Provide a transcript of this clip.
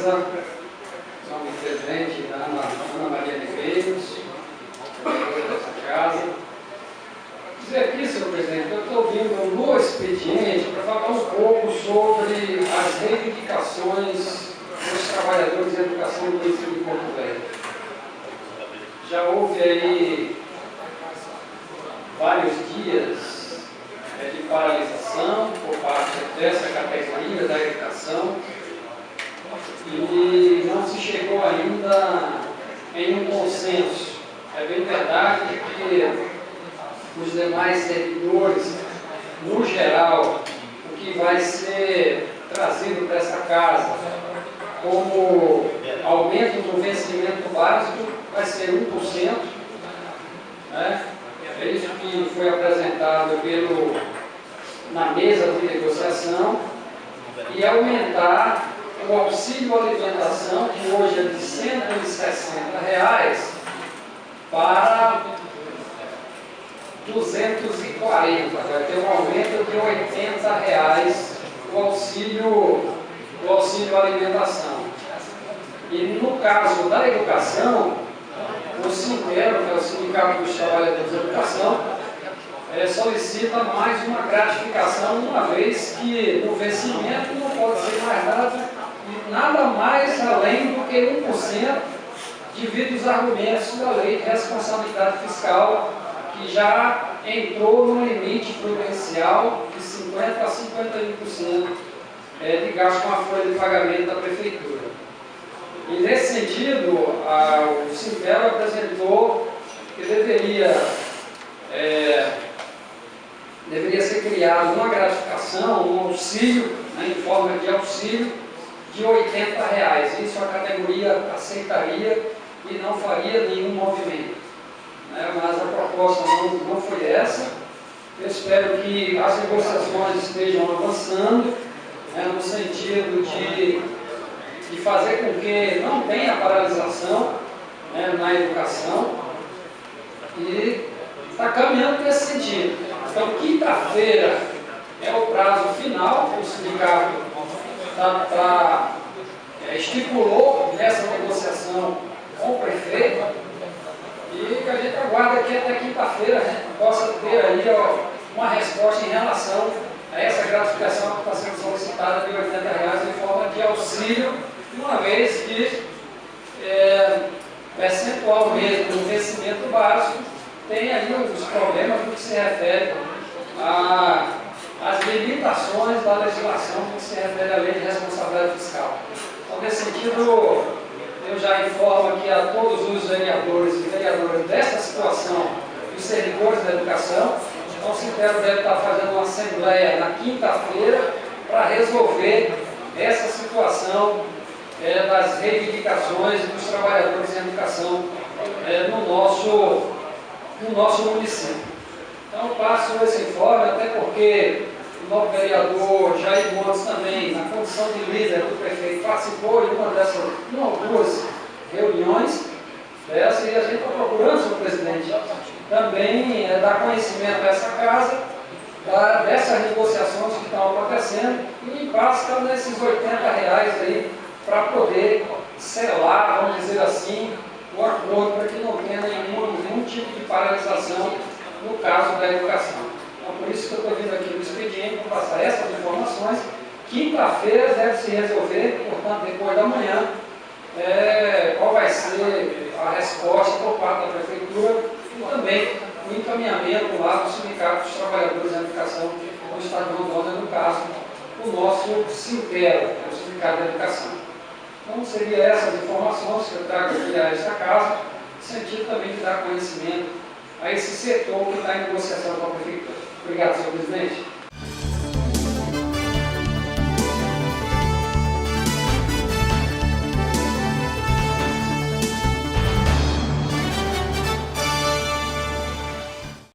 mesa, nome do presidente, Ana Maria Medeiros, dessa casa. Dizer aqui, senhor presidente, eu estou vindo no expediente para falar um pouco sobre as reivindicações dos trabalhadores de educação do município de Porto Velho. Já houve aí vários dias de paralisação por parte dessa categoria da educação e não se chegou ainda em um consenso. É bem verdade que os demais servidores, no geral, o que vai ser trazido para essa casa como aumento do vencimento básico vai ser 1%, né? É isso que foi apresentado na mesa de negociação, e aumentar o auxílio alimentação, que hoje é de R$ 160, para 240, vai ter um aumento de R$ 80 o auxílio alimentação. E no caso da educação, o Sintero, que é o Sindicato dos Trabalhadores da Educação, solicita mais uma gratificação, uma vez que no vencimento não pode ser mais nada mais além do que 1%, devido aos argumentos da Lei de Responsabilidade Fiscal, que já entrou no limite prudencial de 50% a 51% de gasto com a folha de pagamento da Prefeitura. E nesse sentido, o Sintero apresentou que deveria ser criada uma gratificação, um auxílio, né, em forma de auxílio, de R$ 80. Isso a categoria aceitaria e não faria nenhum movimento. Mas a proposta não foi essa. Eu espero que as negociações estejam avançando, no sentido de fazer com que não tenha paralisação na educação, e está caminhando nesse sentido. Então, quinta-feira é o prazo final que o sindicato estipulou nessa negociação com o prefeito, e que a gente aguarda que até quinta-feira a gente possa ter aí uma resposta em relação a essa gratificação que está sendo solicitada de R$ 80 em forma de auxílio, uma vez que o percentual mesmo do vencimento básico tem ali os problemas no que se refere às limitações da legislação que se refere à Lei de Responsabilidade Fiscal. Então, nesse sentido, eu já informo aqui a todos os vereadores e vereadoras dessa situação, os servidores da educação. Então, o Sintero deve estar fazendo uma assembleia na quinta-feira para resolver essa situação das reivindicações dos trabalhadores em educação no nosso município. Então, eu passo esse informe, até porque o novo vereador Jair Montes também, na condição de líder do prefeito, participou de uma ou duas reuniões dessa, e a gente está procurando, senhor presidente, também dar conhecimento a essa casa dessas negociações que estão acontecendo, e basta nesses R$ 80 aí para poder selar, vamos dizer assim, o acordo, para que não tenha nenhum tipo de paralisação no caso da educação. Então, por isso que eu estou vindo aqui no expediente para passar essas informações. Quinta-feira deve se resolver, portanto, depois da manhã, qual vai ser a resposta por parte da Prefeitura e também o encaminhamento lá do Sindicato dos Trabalhadores da Educação do Estado de Rondônia, no caso, o nosso Sintero, o Sindicato da Educação. Então, seriam essas informações que eu trago aqui a esta casa, no sentido também de dar conhecimento a esse setor que está em negociação com a Prefeitura. Obrigado, senhor presidente.